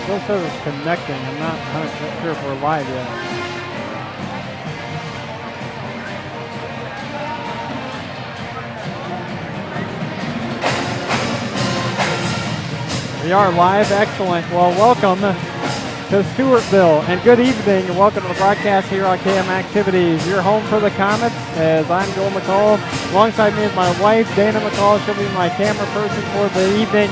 Still says it's connecting. I'm not 100% sure if we're live yet. We are live. Excellent. Well, welcome to Stewartville, and good evening, and welcome to the broadcast here on KM Activities. Your home for the Komets, as I'm Joel McCall. Alongside me is my wife, Dana McCall. She'll be my camera person for the evening.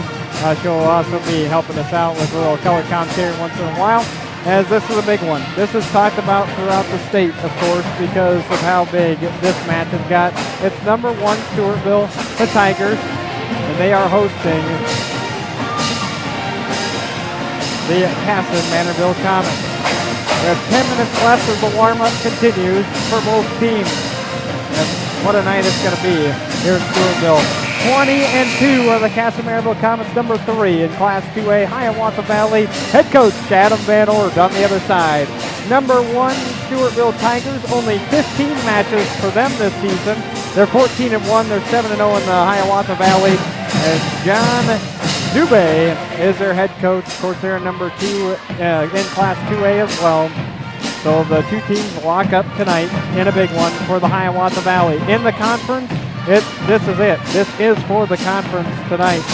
She'll also be helping us out with a little color commentary once in a while, as this is a big one. This is talked about throughout the state, of course, because of how big this match has got. It's number 1 Stewartville, the Tigers, and they are hosting the Kasson Mantorville Komets. We have 10 minutes left as the warm-up continues for both teams. And what a night it's going to be here in Stewartville. 20-2 are the Kasson Mantorville Komets, number 3 in Class 2A, Hiawatha Valley. Head coach Adam Van Ord on the other side. Number 1 Stewartville Tigers, only 15 matches for them this season. They're 14-1. They're 7-0 in the Hiawatha Valley. And John Dubé is their head coach. Of course, they're number 2 in Class 2A as well. So the two teams lock up tonight in a big one for the Hiawatha Valley. In the conference, this is it. This is for the conference tonight.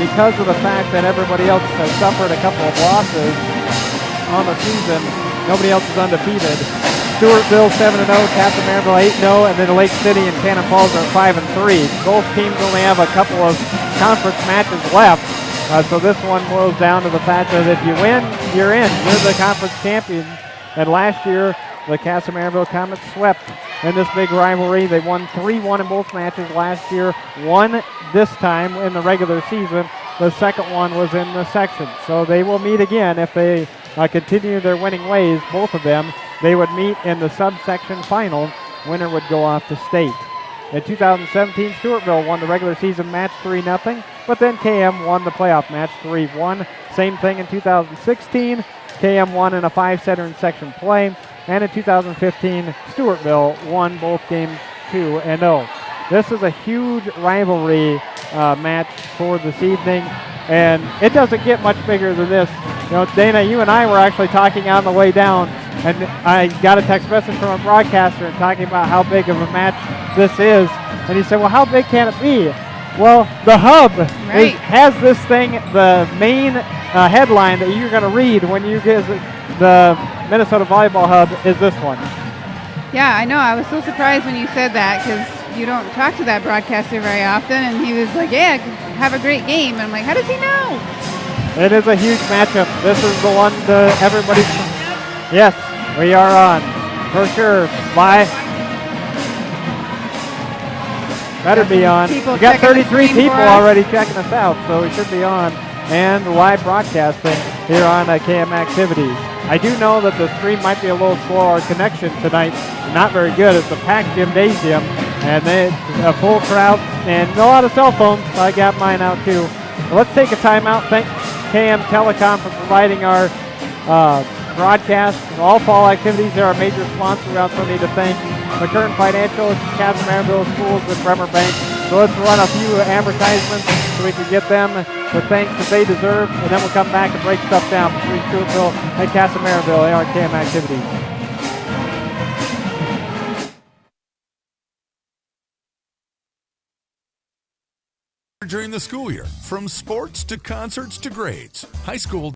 Because of the fact that everybody else has suffered a couple of losses on the season, nobody else is undefeated. Stewartville 7-0, Kasson Mantorville 8-0, and then Lake City and Cannon Falls are 5-3. Both teams only have a couple of conference matches left. So this one boils down to the fact that if you win, you're in. You're the conference champion. And last year, the Kasson Mantorville Komets swept in this big rivalry. They won 3-1 in both matches last year. Won this time in the regular season. The second one was in the section. So they will meet again if they continue their winning ways, both of them. They would meet in the subsection final. Winner would go off to state. In 2017, Stewartville won the regular season match 3-0, but then KM won the playoff match 3-1. Same thing in 2016. KM won in a 5-setter in section play. And in 2015, Stewartville won both games 2-0. This is a huge rivalry match for this evening, and it doesn't get much bigger than this. You know, Dana, you and I were actually talking on the way down, and I got a text message from a broadcaster and talking about how big of a match this is. And he said, well, how big can it be? Well, the hub has this thing, the main headline that you're going to read when you get the Minnesota Volleyball Hub is this one. Yeah, I know. I was so surprised when you said that because you don't talk to that broadcaster very often. And he was like, yeah, have a great game. And I'm like, how does he know? It is a huge matchup. This is the one that everybody's... Yes, we are on. For sure. Bye. Better be on. We got 33 people already checking us out, so we should be on. And live broadcasting here on KM Activities. I do know that the stream might be a little slow. Our connection tonight, not very good. It's a packed gymnasium, and it's a full crowd, and a lot of cell phones. So I got mine out too. But let's take a timeout. Thank KM Telecom for providing our broadcast. All fall activities. They're our major sponsor. We also need to thank McCurtain Financial, Kasson Mantorville Schools, and Bremer Bank. So let's run a few advertisements so we can get them the thanks that they deserve, and then we'll come back and break stuff down between Stewartville and Kasson Mantorville and our KM Activities. During the school year, from sports to concerts to grades, high school.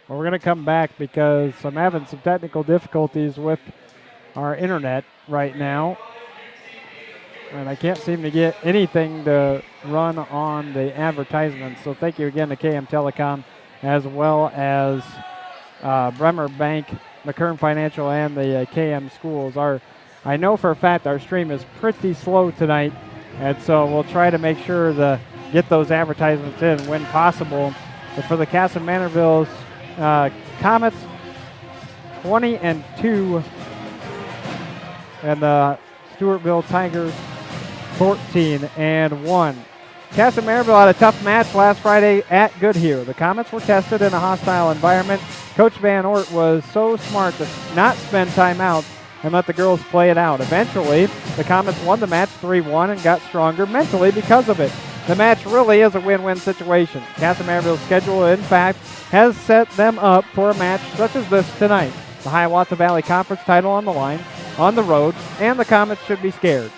Well, we're going to come back because I'm having some technical difficulties with our internet right now. And I can't seem to get anything to run on the advertisements. So thank you again to KM Telecom as well as Bremer Bank the Kern Financial and the KM schools. I know for a fact our stream is pretty slow tonight, and so we'll try to make sure to get those advertisements in when possible. But for the Kasson Mantorville's Komets, 20-2, and the Stewartville Tigers, 14-1. Kasson Mantorville had a tough match last Friday at Goodhue. The Komets were tested in a hostile environment. Coach Van Ort was so smart to not spend timeouts and let the girls play it out. Eventually, the Komets won the match 3-1 and got stronger mentally because of it. The match really is a win-win situation. Kasson Mantorville's schedule, in fact, has set them up for a match such as this tonight. The Hiawatha Valley Conference title on the line, on the road, and the Komets should be scared.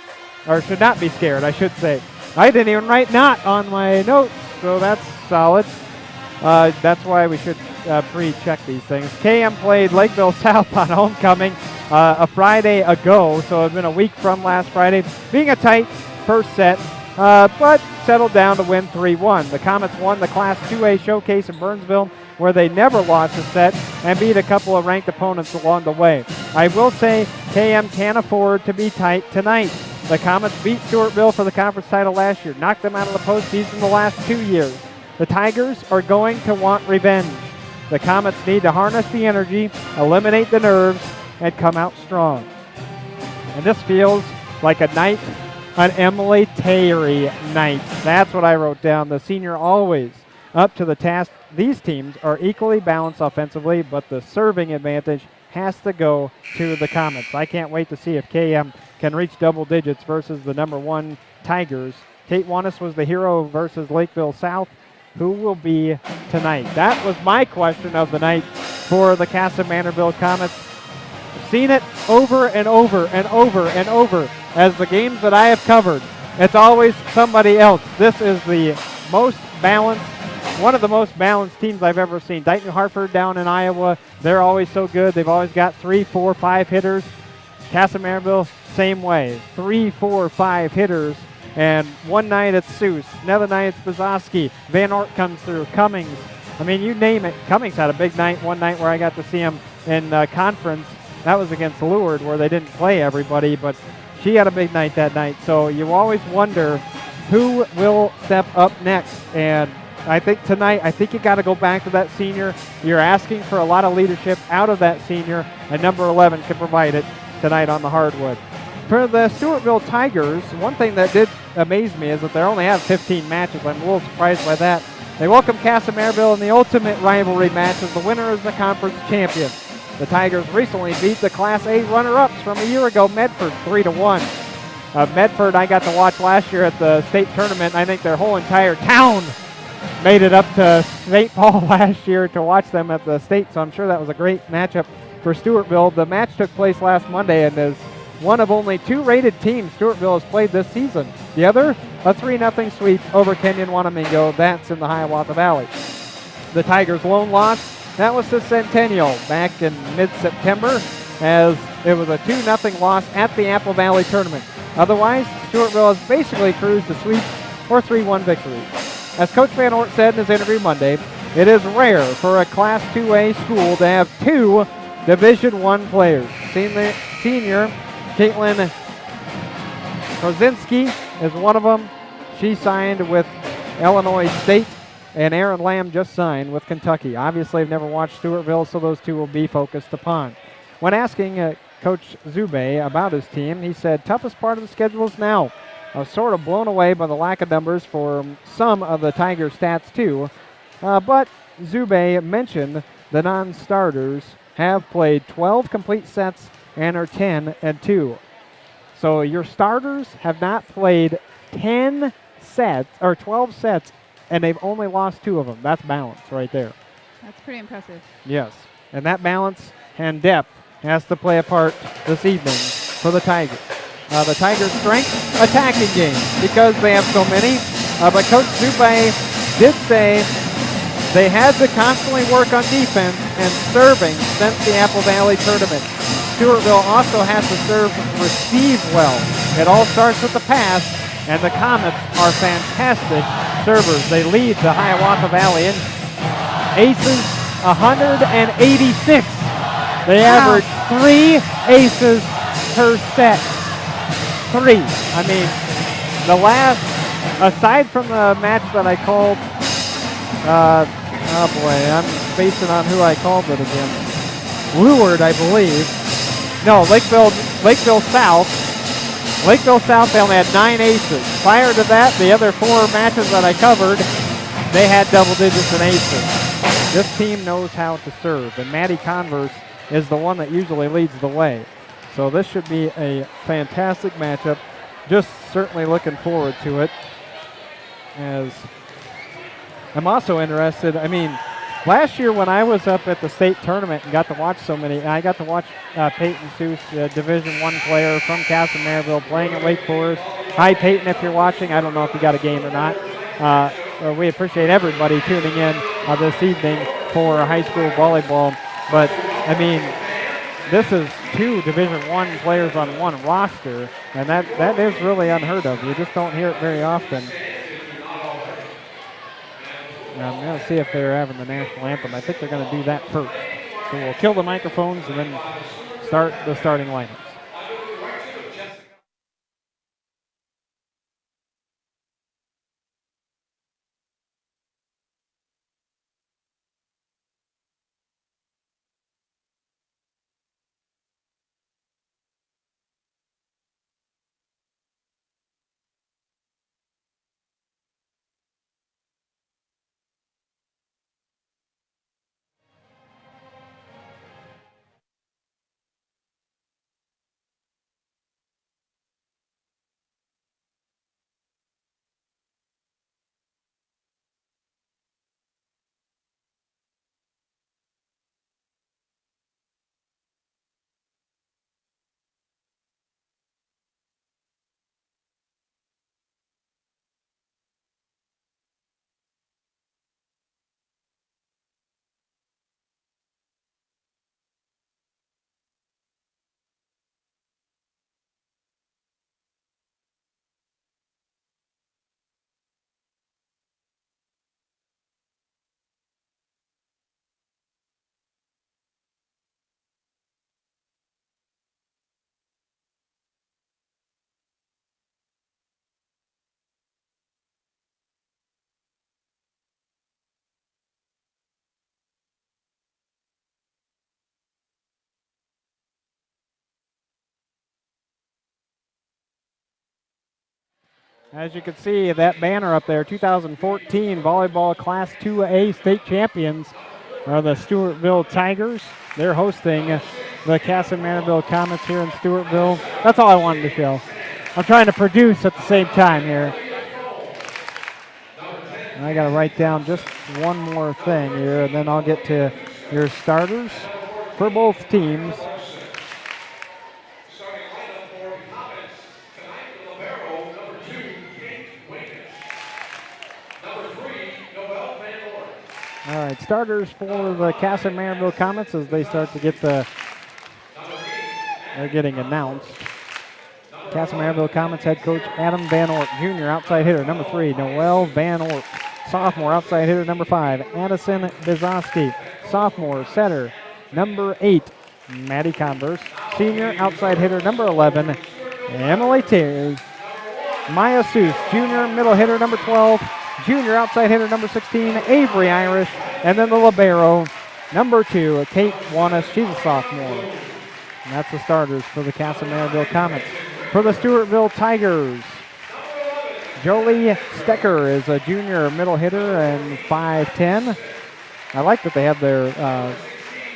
Or should not be scared, I should say. I didn't even write "not" on my notes, so that's solid. That's why we should pre-check these things. KM played Lakeville South on homecoming a Friday ago, so it's been a week from last Friday, being a tight first set, but settled down to win 3-1. The Komets won the Class 2A showcase in Burnsville, where they never lost a set and beat a couple of ranked opponents along the way. I will say KM can't afford to be tight tonight. The Komets beat Stewartville for the conference title last year, knocked them out of the postseason the last 2 years. The Tigers are going to want revenge. The Komets need to harness the energy, eliminate the nerves, and come out strong. And this feels like a night, an Emily Terry night. That's what I wrote down. The senior always up to the task. These teams are equally balanced offensively, but the serving advantage has to go to the Komets. I can't wait to see if KM can reach double digits versus the number 1 Tigers. Kate Wanis was the hero versus Lakeville South. Who will be tonight? That was my question of the night for the Kasson Mantorville Komets. I've seen it over and over and over and over as the games that I have covered. It's always somebody else. This is the most balanced, one of the most balanced teams I've ever seen. Dayton New Hartford down in Iowa, they're always so good. They've always got 3, 4, 5 hitters. Kasson Mantorville, same way. 3, 4, 5 hitters. And one night it's Seuss. Another night it's Brzozowski. Van Ort comes through. Cummings. I mean, you name it. Cummings had a big night one night where I got to see him in conference. That was against Leward where they didn't play everybody, but she had a big night that night. So you always wonder who will step up next. And I think tonight, you got to go back to that senior. You're asking for a lot of leadership out of that senior, and number 11 can provide it tonight on the hardwood. For the Stewartville Tigers, one thing that did amaze me is that they only have 15 matches. I'm a little surprised by that. They welcome Kasson Mantorville in the ultimate rivalry match as the winner is the conference champion. The Tigers recently beat the Class A runner-ups from a year ago, Medford, 3-1. Medford I got to watch last year at the state tournament. I think their whole entire town made it up to St. Paul last year to watch them at the state, so I'm sure that was a great matchup for Stewartville. The match took place last Monday and is one of only 2 rated teams Stewartville has played this season. The other, a 3-0 sweep over Kenyon Wanamingo. That's in the Hiawatha Valley. The Tigers' lone loss, that was to Centennial back in mid-September, as it was a 2-0 loss at the Apple Valley tournament. Otherwise, Stewartville has basically cruised to sweeps or 3-1 victories. As Coach Van Ort said in his interview Monday, it is rare for a Class 2A school to have 2 Division I players. Senior Caitlin Krozinski is one of them. She signed with Illinois State, and Aaron Lamb just signed with Kentucky. Obviously, I've never watched Stewartville, so those 2 will be focused upon. When asking Coach Zube about his team, he said, toughest part of the schedule is now. I was sort of blown away by the lack of numbers for some of the Tiger stats, too. But Zube mentioned the non-starters have played 12 complete sets and are 10-2. So your starters have not played 10 sets or 12 sets, and they've only lost 2 of them. That's balance right there. That's pretty impressive. Yes, and that balance and depth has to play a part this evening for the Tigers. The Tigers' strength, attacking game, because they have so many. But Coach Zube did say they had to constantly work on defense and serving since the Apple Valley tournament. Stewartville also has to serve, receive well. It all starts with the pass, and the Komets are fantastic servers. They lead the Hiawatha Valley in aces 186 They Wow. average 3 aces per set. 3. I mean, the last, aside from the match that I called, oh boy, I'm spacing on who I called it against. Leward, I believe. No, Lakeville South. Lakeville South, they only had 9 aces. Prior to that, the other 4 matches that I covered, they had double digits in aces. This team knows how to serve, and Maddie Converse is the one that usually leads the way. So this should be a fantastic matchup. Just certainly looking forward to it. As I'm also interested, I mean, last year when I was up at the state tournament and got to watch I got to watch Peyton Seuss, Division I player from Kasson Mantorville, playing at Wake Forest. Hi, Peyton, if you're watching. I don't know if you got a game or not. We appreciate everybody tuning in this evening for high school volleyball. But, I mean, this is 2 Division I players on one roster, and that is really unheard of. You just don't hear it very often. I'm going to see if they're having the national anthem. I think they're going to do that first. So we'll kill the microphones and then start the starting lineups. As you can see, that banner up there, 2014 Volleyball Class 2A State Champions are the Stewartville Tigers. They're hosting the Kasson Mantorville Komets here in Stewartville. That's all I wanted to show. I'm trying to produce at the same time here. And I got to write down just one more thing here, and then I'll get to your starters for both teams. All right, starters for the Kasson Mantorville Komets as they start to get they're getting announced. Kasson Mantorville Komets head coach Adam Van Ort, junior outside hitter, number 3, Noel Van Ort. Sophomore outside hitter, number 5, Addison Bizoski. Sophomore setter, number 8, Maddie Converse. Senior outside hitter, number 11, Emily Terry. Maya Seuss, junior middle hitter, number 12. Junior outside hitter, number 16, Avery Irish. And then the libero, number 2, Kate Wanis. She's a sophomore. And that's the starters for the Kasson Mantorville Komets. For the Stewartville Tigers, Jolie Stecker is a junior middle hitter and 5'10". I like that they have their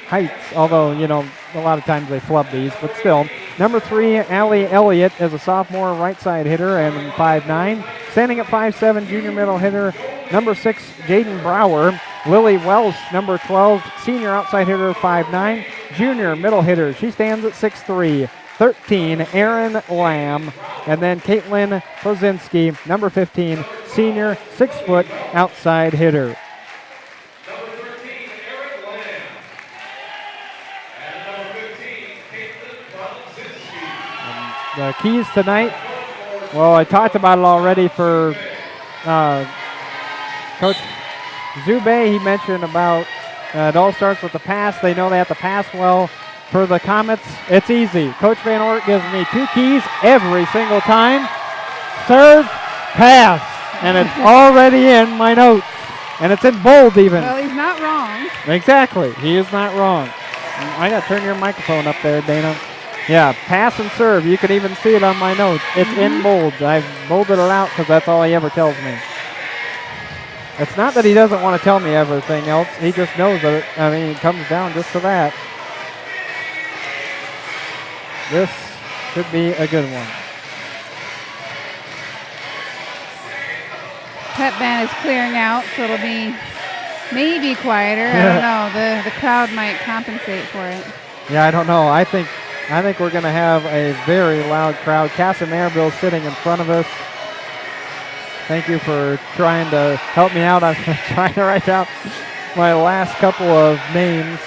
heights, although, you know, a lot of times they flub these, but still. Number 3, Allie Elliott is a sophomore right side hitter and 5'9". Standing at 5'7", junior middle hitter, number 6, Jaden Brower. Lily Welsh, number 12, senior outside hitter, 5'9". Junior middle hitter, she stands at 6'3". 13, Erin Lamb. And then Caitlin Kozinski, number 15, senior, 6-foot outside hitter. Number 13, Erin Lamb. And number 15, Caitlin Kozinski. The keys tonight, well, I talked about it already for Coach Zube. He mentioned about it all starts with the pass. They know they have to pass well for the Komets, it's easy. Coach Van Ort gives me 2 keys every single time. Serve, pass, and it's already in my notes. And it's in bold even. Well, he's not wrong. Exactly. He is not wrong. I got to turn your microphone up there, Dana. Yeah, pass and serve. You can even see it on my notes. It's in bold. I've bolded it out because that's all he ever tells me. It's not that he doesn't want to tell me everything else. He just knows that it comes down just to that. This should be a good one. Pep band is clearing out, so it'll be maybe quieter. I don't know. The crowd might compensate for it. Yeah, I don't know. I think we're going to have a very loud crowd. Kasson sitting in front of us. Thank you for trying to help me out. I'm trying to write out my last couple of names.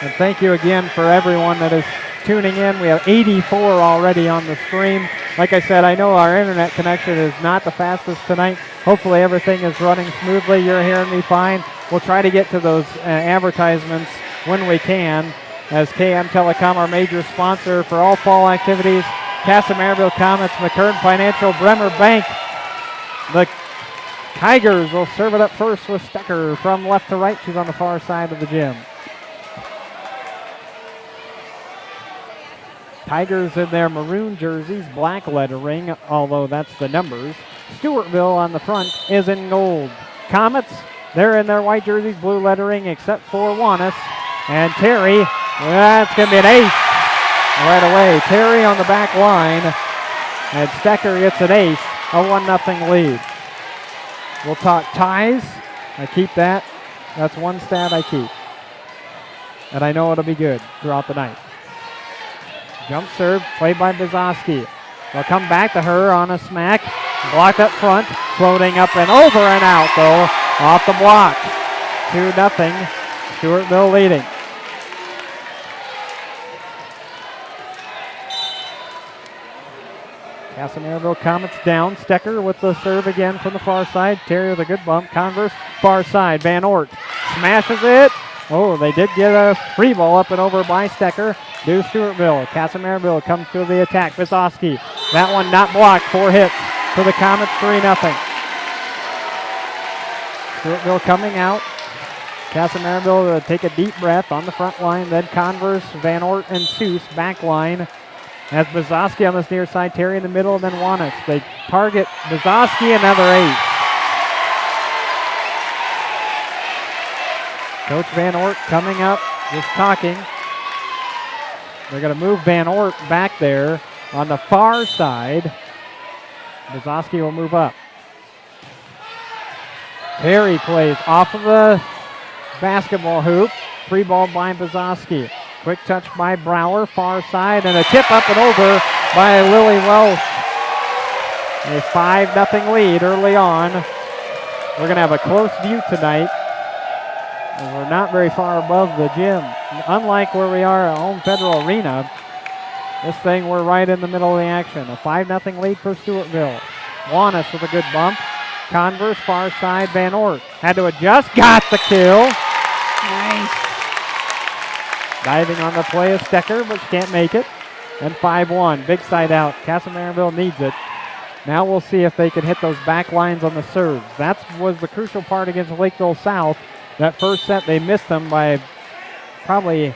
And thank you again for everyone that is tuning in. We have 84 already on the stream. Like I said, I know our internet connection is not the fastest tonight. Hopefully everything is running smoothly. You're hearing me fine. We'll try to get to those advertisements when we can, as KM Telecom, our major sponsor for all fall activities. Kasson Komets, McKern Financial, Bremer Bank. The Tigers will serve it up first with Stecker from left to right. She's on the far side of the gym. Tigers in their maroon jerseys, black lettering, although that's the numbers. Stewartville on the front is in gold. Komets, they're in their white jerseys, blue lettering, except for Wanis. And Terry, that's going to be an ace right away. Terry on the back line, and Stecker gets an ace, a 1-0 lead. We'll talk ties. I keep that. That's one stat I keep. And I know it'll be good throughout the night. Jump serve, played by Bizowski. They'll come back to her on a smack. Blocked up front, floating up and over and out, though, off the block. 2-0, Stewartville leading. Kasson Komets down. Stecker with the serve again from the far side. Terry with a good bump. Converse, far side. Van Ort smashes it. Oh, they did get a free ball up and over by Stecker. Do Stewartville. Kasson comes to the attack. Bizowski. That one not blocked. 4 hits for the Komets, 3-0. Stewartville coming out. Kasson will take a deep breath on the front line. Then Converse, Van Ort, and Seuss back line. As Bizowski on this near side. Terry in the middle, and then Wanis. They target Bizowski, another ace. Coach Van Ort coming up, just talking. They're going to move Van Ort back there on the far side. Bizowski will move up. Terry plays off of the basketball hoop. Free ball by Bizowski. Quick touch by Brower, far side, and a tip up and over by Lily Welsh. A 5-0 lead early on. We're going to have a close view tonight. And we're not very far above the gym. Unlike where we are at Home Federal Arena, this thing we're right in the middle of the action. A 5-0 lead for Stewartville. Wanis with a good bump. Converse, far side, Van Ort. Had to adjust, got the kill. Nice. Diving on the play is Stecker, but she can't make it. And 5-1, big side out. Kasson needs it. Now we'll see if they can hit those back lines on the serves. That was the crucial part against Lakeville South. That first set, they missed them by probably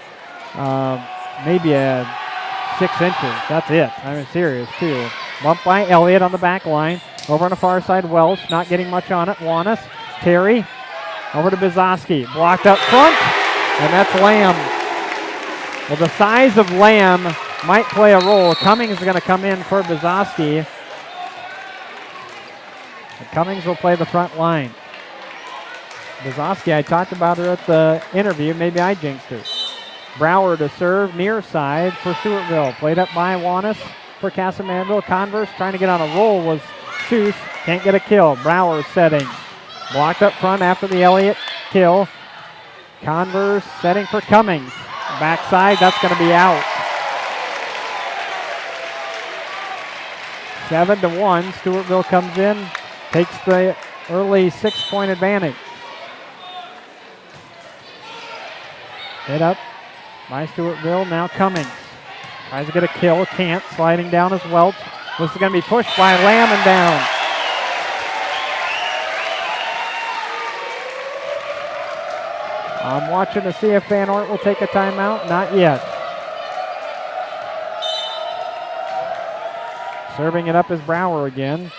maybe 6 inches. That's it. I'm serious, too. Bump by Elliott on the back line. Over on the far side, Welsh not getting much on it. Wanis, Terry, over to Bizowski. Blocked up front, and that's Lamb. Well, the size of Lamb might play a role. Cummings is going to come in for Bizowski. Cummings will play the front line. Bizowski, I talked about her at the interview. Maybe I jinxed her. Brower to serve near side for Stewartville. Played up by Wanis for Kasson. Converse trying to get on a roll was Seuss. Can't get a kill. Brower setting. Blocked up front after the Elliott kill. Converse setting for Cummings. Backside, that's going to be out. 7-1. Stewartville comes in, takes the early 6-point advantage. Hit up by Stewartville. Now Cummings tries to get a kill. Can't. Sliding down is Welch. This is going to be pushed by Lamb and down. I'm watching to see if Van Ort will take a timeout. Not yet. Serving it up is Brower again.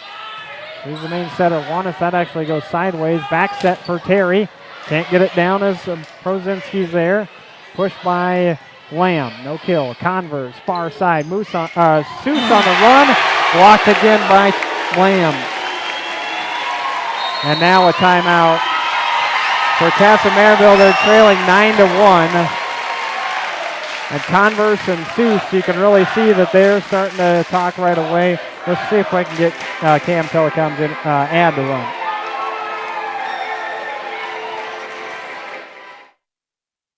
Here's the main setter. Wanis, that actually goes sideways. Back set for Terry. Can't get it down as Prozinski's there. Pushed by Lamb. No kill. Converse, far side. Seuss on the run. Blocked again by Lamb. And now a timeout for Kasson Mantorville. They're trailing 9-1. And Converse and Seuss, you can really see that they're starting to talk right away. Let's see if I can get Cam Telecom's ad to run.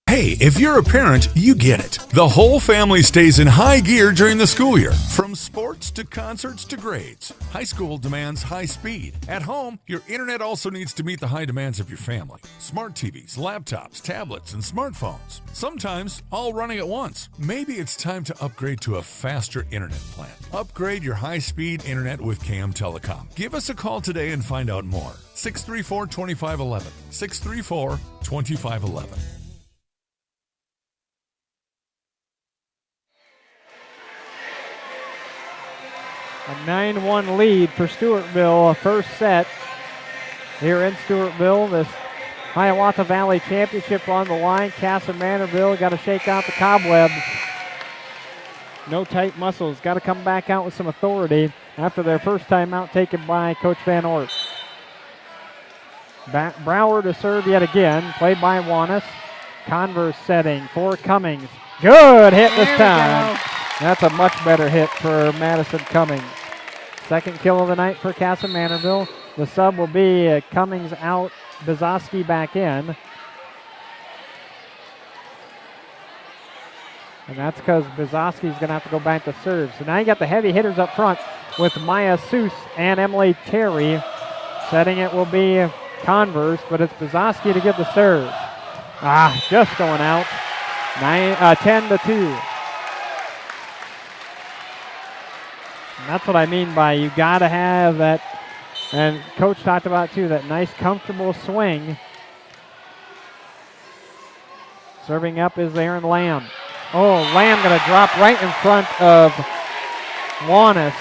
Hey, if you're a parent, you get it. The whole family stays in high gear during the school year. From sports to concerts to grades. High school demands high speed. At home, your internet also needs to meet the high demands of your family. Smart TVs, laptops, tablets, and smartphones. Sometimes all running at once. Maybe it's time to upgrade to a faster internet plan. Upgrade your high-speed internet with Cam Telecom. Give us a call today and find out more. 634-2511. 634-2511. A 9-1 lead for Stewartville. First set here in Stewartville. This Hiawatha Valley Championship on the line. Kasson Mantorville got to shake out the cobwebs. No tight muscles. Got to come back out with some authority after their first time out taken by Coach Van Ort. Brower to serve yet again. Played by Wanis. Converse setting for Cummings. Good hit this time. That's a much better hit for Madison Cummings. Second kill of the night for Kasson Mantorville. The sub will be Cummings out, Bizoski back in. And that's because Bizoski's going to have to go back to serve. So now you got the heavy hitters up front with Maya Seuss and Emily Terry. Setting it will be Converse, but it's Bizoski to give the serve. Just going out. 10-2. And that's what I mean by you got to have that, and Coach talked about too, that nice comfortable swing. Serving up is Aaron Lamb. Oh, Lamb going to drop right in front of Wanis,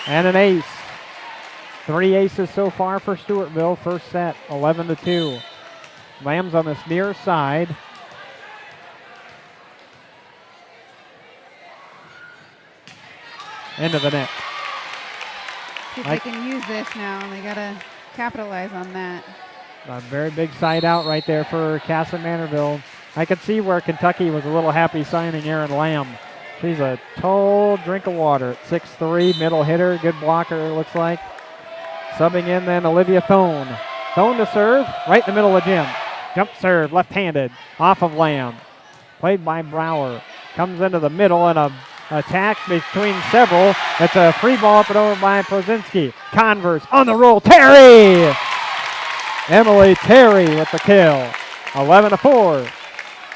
and an ace. 3 aces so far for Stewartville. First set, 11-2. Lamb's on this near side. Into the net. See if they can use this now. They got to capitalize on that. A very big side out right there for Kasson Mantorville. I could see where Kentucky was a little happy signing Aaron Lamb. She's a tall drink of water at 6'3", middle hitter, good blocker it looks like. Subbing in then Olivia Thone. Thone to serve, right in the middle of the gym. Jump serve, left-handed, off of Lamb. Played by Brower. Comes into the middle and a attack between several. It's a free ball up and over by Prozinski. Converse on the roll. Terry! Emily Terry with the kill. 11-4.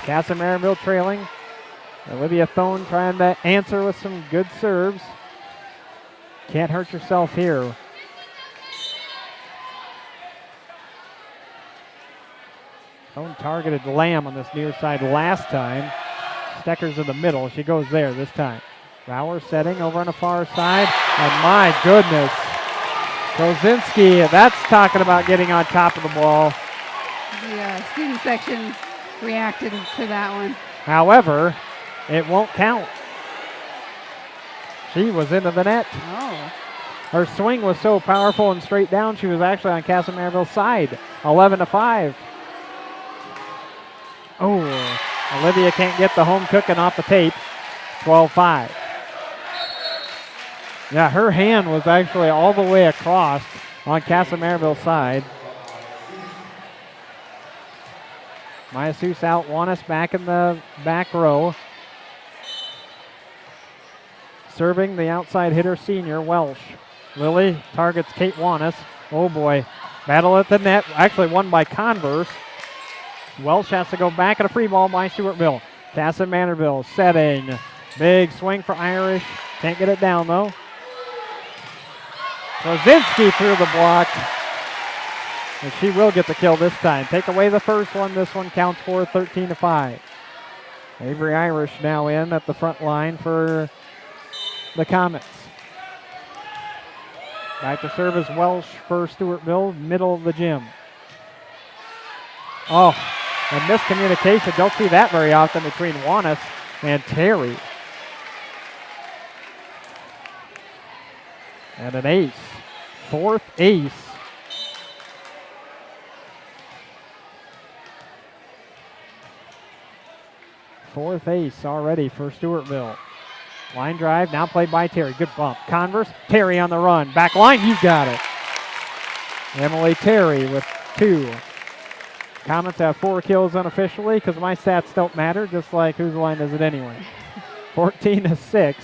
Kasson Mantorville trailing. Olivia Thone trying to answer with some good serves. Can't hurt yourself here. Thone targeted Lamb on this near side last time. Stecker's in the middle. She goes there this time. Brower setting over on the far side. And my goodness. Prozinski, that's talking about getting on top of the ball. The student section reacted to that one. However, it won't count. She was into the net. Oh. Her swing was so powerful and straight down, she was actually on Kasson Mantorville's side. 11-5. Oh, Olivia can't get the home cooking off the tape. 12-5. Yeah, her hand was actually all the way across on Kasson Mantorville's side. Maya Seuss out, Wanis back in the back row. Serving the outside hitter, senior Welsh. Lily targets Kate Wanis. Oh boy, battle at the net. Actually won by Converse. Welsh has to go back at a free ball by Stewartville. Kasson Mantorville setting. Big swing for Irish. Can't get it down though. Prozinski through the block. And she will get the kill this time. Take away the first one. This one counts for 13-5. Avery Irish now in at the front line for the Komets. Back to serve is Welsh for Stewartville, middle of the gym. Oh, a miscommunication. Don't see that very often between Wanis and Terry. And an ace. Fourth ace. Fourth ace already for Stewartville. Line drive, now played by Terry. Good bump. Converse, Terry on the run. Back line, you got it. Emily Terry with 2. Komets have 4 kills unofficially because my stats don't matter, just like whose line is it anyway. 14-6.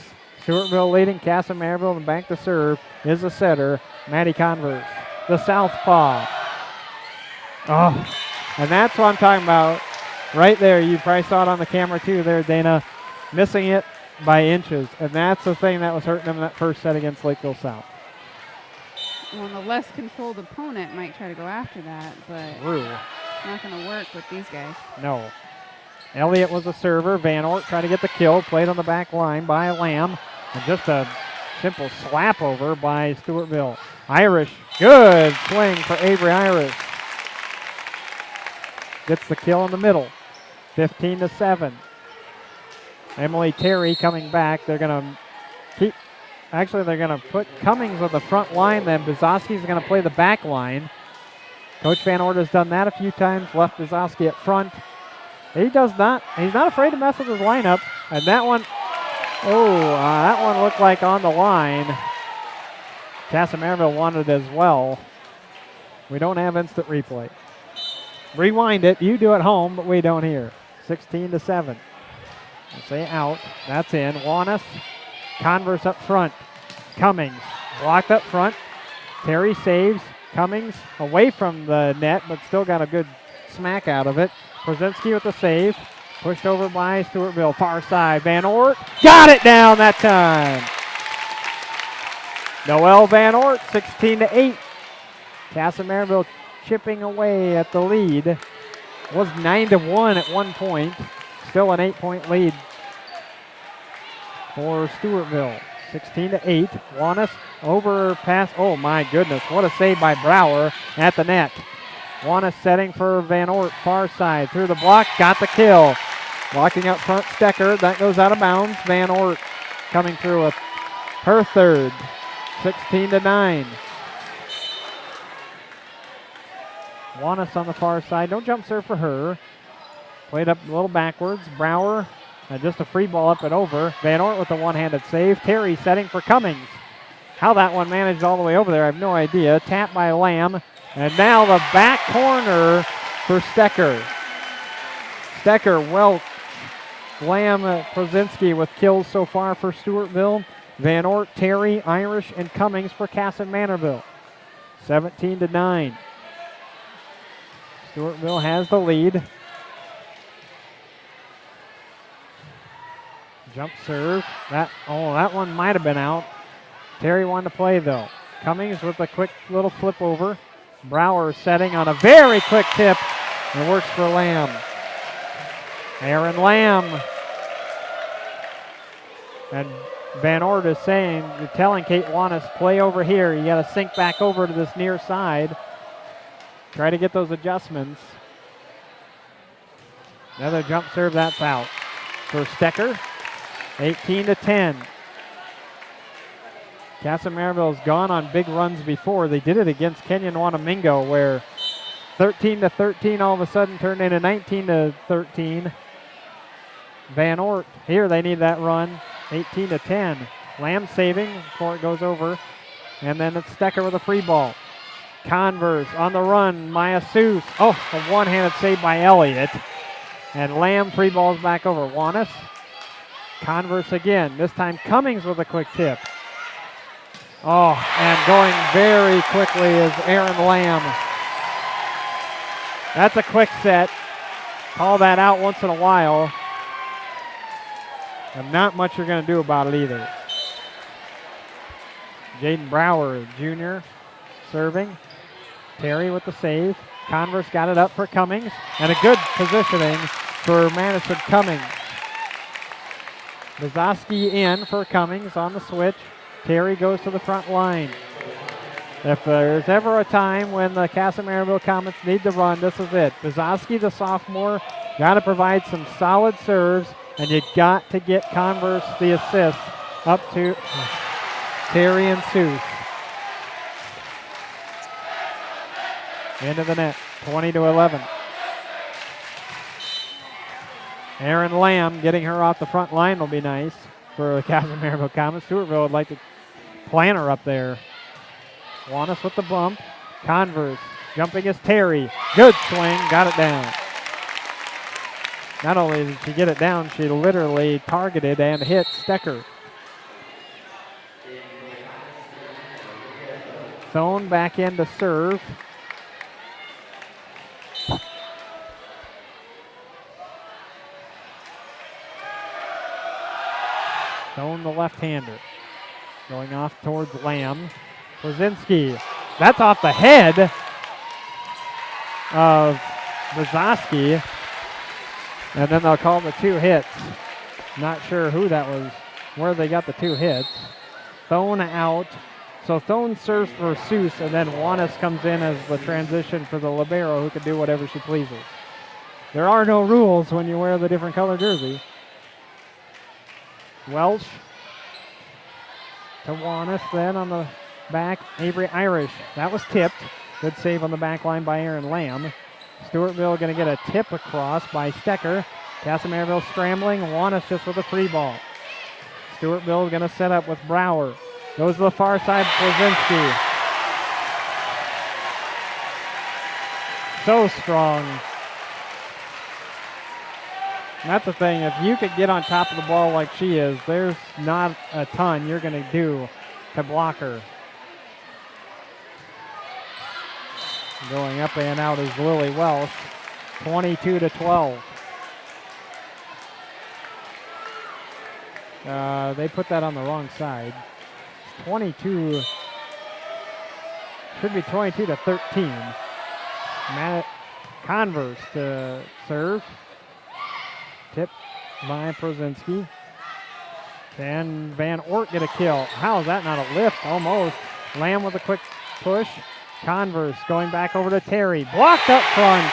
Stewartville leading. Kasson Mantorville and back to serve is the setter, Maddie Converse. The southpaw. Oh, and that's what I'm talking about. Right there, you probably saw it on the camera too there, Dana. Missing it by inches, and that's the thing that was hurting them in that first set against Lakeville South. Well, the less controlled opponent might try to go after that, but it's not going to work with these guys. No. Elliott was a server. Van Ort tried to get the kill, played on the back line by Lamb, and just a simple slap over by Stewartville. Irish, good swing for Avery Irish. Gets the kill in the middle. 15-7. Emily Terry coming back. They're going to keep, actually they're going to put Cummings on the front line, then Bizowski's going to play the back line. Coach Van Ort has done that a few times, left Bizowski at front. He's not afraid to mess with his lineup. And that one, that one looked like on the line. Kasson Mantorville wanted it as well. We don't have instant replay. Rewind it. You do at home, but we don't here. 16-7. We'll say out. That's in. Wanis. Converse up front. Cummings blocked up front. Terry saves. Cummings away from the net, but still got a good smack out of it. Prozinski with the save. Pushed over by Stewartville. Far side. Van Ort got it down that time. Noelle Van Ort, 16-8. Kasson Mantorville chipping away at the lead. Was 9-1 at one point. Still an 8-point lead for Stewartville. 16-8. Wanis over pass. Oh my goodness. What a save by Brower at the net. Wanis setting for Van Ort. Far side. Through the block. Got the kill. Blocking up front Stecker. That goes out of bounds. Van Ort coming through with her third. 16-9. Wanis on the far side. No jump serve for her. Played up a little backwards. Brower, just a free ball up and over. Van Ort with a one-handed save. Terry setting for Cummings. How that one managed all the way over there, I have no idea. Tap by Lamb. And now the back corner for Stecker. Stecker, Welch, Lamb, Prozinski with kills so far for Stewartville. Van Ort, Terry, Irish, and Cummings for Kasson Mantorville. 17-9. Stewartville has the lead. Jump serve. That one might have been out. Terry wanted to play though. Cummings with a quick little flip over. Brower setting on a very quick tip. It works for Lamb. Aaron Lamb. And Van Ort is telling Kate Wanis, play over here. You got to sink back over to this near side. Try to get those adjustments. Another jump serve, that's out for Stecker. 18-10. Kasson Mantorville's gone on big runs before. They did it against Kenyon Wanamingo where 13-13 all of a sudden turned into 19-13. Van Ort, here they need that run. 18-10. Lamb saving before it goes over. And then it's Stecker with a free ball. Converse on the run, Maya Seuss. Oh, a one-handed save by Elliott. And Lamb free balls back over. Wanis. Converse again. This time Cummings with a quick tip. Oh, and going very quickly is Aaron Lamb. That's a quick set. call that out once in a while. And not much you're going to do about it either. Jaden Brower, junior, serving. Terry with the save. Converse got it up for Cummings. And a good positioning for Madison Cummings. Vazoski in for Cummings on the switch. Terry goes to the front line. If there's ever a time when the Kasson Mantorville Komets need to run, this is it. Vazoski, the sophomore, got to provide some solid serves, and you got to get Converse the assist up to Terry and Seuss. Into the net, 20-11. Aaron Lamb getting her off the front line will be nice for the Kasson Mantorville Komets. Stewartville would like to plant her up there. Wanis with the bump. Converse jumping is Terry. Good swing, got it down. Not only did she get it down, she literally targeted and hit Stecker. Thone back in to serve. Thone the left-hander. Going off towards Lamb. Brzezinski. That's off the head of Vazoski. And then they'll call the 2 hits. Not sure who that was, where they got the 2 hits. Thone out. So Thone serves for Seuss, and then Wanis comes in as the transition for the libero who can do whatever she pleases. There are no rules when you wear the different color jersey. Welsh to Wanis then on the back. Avery Irish. That was tipped. Good save on the back line by Aaron Lamb. Stewartville going to get a tip across by Stecker. Kasson Mantorville scrambling. Wanis just with a free ball. Stewartville going to set up with Brower. Goes to the far side. Brzezinski. So strong. And that's the thing. If you could get on top of the ball like she is, there's not a ton you're going to do to block her. Going up and out is Lily Welsh. 22-12. They put that on the wrong side. It's 22. Should be 22-13. Converse to serve. Tip by Brzezinski. Can Van Ort get a kill? How is that not a lift? Almost. Lamb with a quick push. Converse going back over to Terry. Blocked up front.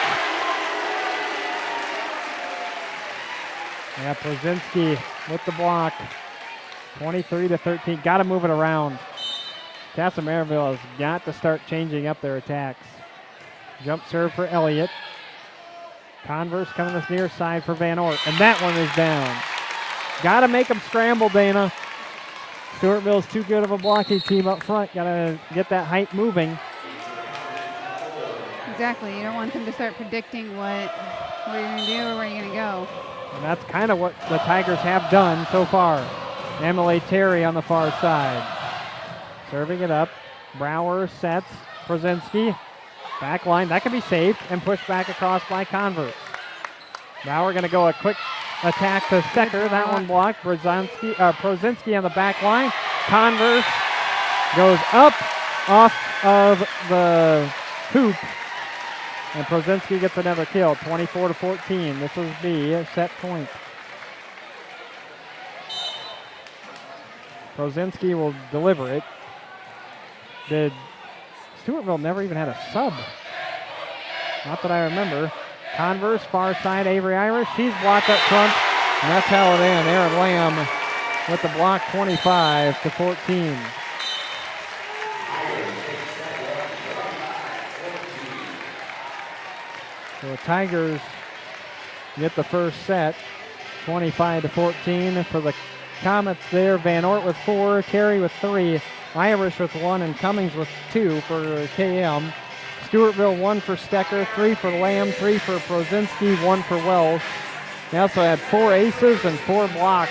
Yeah, Brzezinski with the block. 23-13. Got to move it around. Kasson Mantorville has got to start changing up their attacks. Jump serve for Elliott. Converse coming this near side for Van Ort. And that one is down. Got to make them scramble, Dana. Stewartville's too good of a blocking team up front. Got to get that height moving. Exactly. You don't want them to start predicting what you're going to do or where you're going to go. And that's kind of what the Tigers have done so far. Emily Terry on the far side. Serving it up. Brower sets. Brzezinski. Back line. That can be saved and pushed back across by Converse. Brower going to go a quick attack to Stecker. That one blocked. Brzezinski on the back line. Converse goes up off of the hoop. And Brzezinski gets another kill. 24-14. This will be a set point. Brzezinski will deliver it. Did Stewartville never even had a sub? Not that I remember. Converse, far side, Avery Irish. She's blocked up front, and that's how it ends. Aaron Lamb with the block, 25-14. So the Tigers get the first set, 25-14 for the Komets there. Van Ort with 4, Terry with 3, Irish with 1, and Cummings with 2 for KM. Stewartville 1 for Stecker, 3 for Lamb, 3 for Brzezinski, 1 for Welsh. They also had 4 aces and 4 blocks.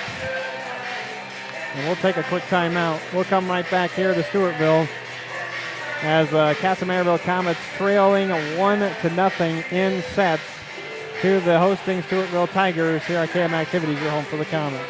And we'll take a quick timeout. We'll come right back here to Stewartville as Kasson Mantorville Komets trailing 1-0 in sets to the hosting Stewartville Tigers here at KM Activities, your home for the Komets.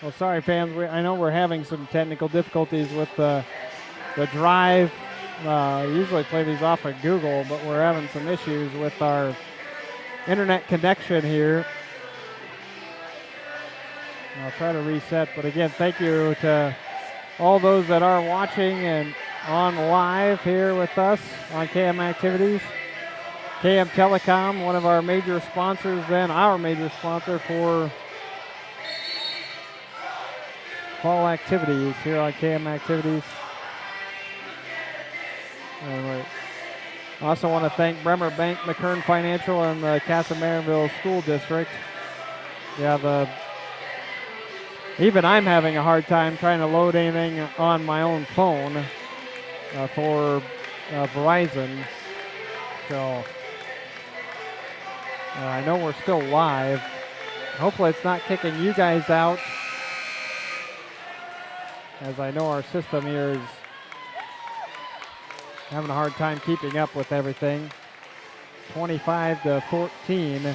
Well, sorry, fans. I know we're having some technical difficulties with the drive. Usually play these off of Google, but we're having some issues with our internet connection here. I'll try to reset, but again, thank you to all those that are watching and on live here with us on KM Activities. KM Telecom, one of our major sponsors, then our major sponsor for fall activities here on KM Activities. Anyway, I also want to thank Bremer Bank, McKern Financial, and the Kasson Mantorville School District. Yeah, even I'm having a hard time trying to load anything on my own phone for Verizon. So I know we're still live. Hopefully it's not kicking you guys out, as I know our system here is having a hard time keeping up with everything. 25-14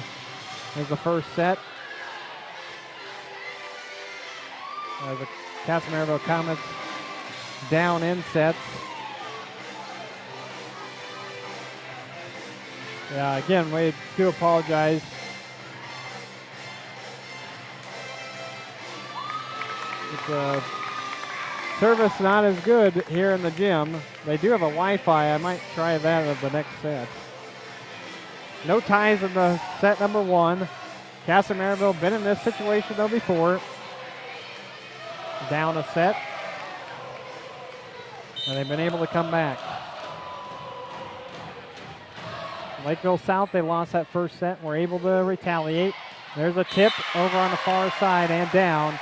is the first set. The Kasson Mantorville Komets down in sets. Yeah, again, we do apologize. It's service not as good here in the gym. They do have a Wi-Fi. I might try that at the next set. No ties in the set number one. Kasson Mantorville been in this situation though before. Down a set. And they've been able to come back. Lakeville South, they lost that first set and were able to retaliate. There's a tip over on the far side and down.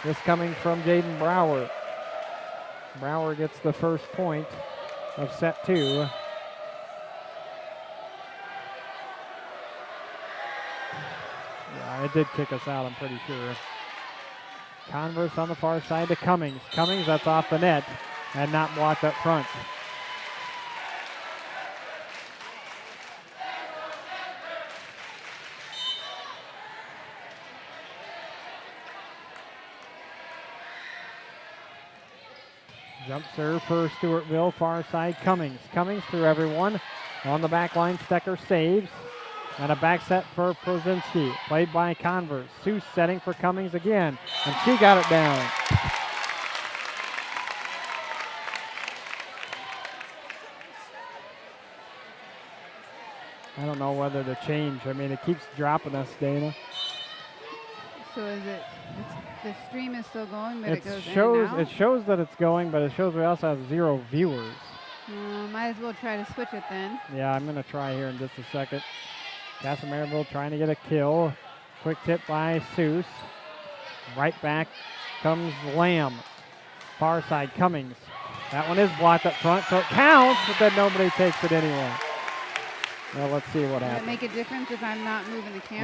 This coming from Jaden Brower. Brower gets the first point of set two. Yeah, it did kick us out, I'm pretty sure. Converse on the far side to Cummings. Cummings, that's off the net and not blocked up front. Jump serve for Stewartville, far side, Cummings. Cummings through everyone. On the back line, Stecker saves. And a back set for Prozinski, played by Converse. Seuss setting for Cummings again, and she got it down. I don't know whether to change. I mean, it keeps dropping us, Dana. So is it, the stream is still going, but it goes in and out? It shows that it's going, but it shows we also have 0 viewers. Might as well try to switch it then. Yeah, I'm going to try here in just a second. Kasson Mantorville trying to get a kill. Quick tip by Seuss. Right back comes Lamb. Far side, Cummings. That one is blocked up front, so it counts, but then nobody takes it anyway. Well, let's see what happens. Does it make a difference if I'm not moving the camera?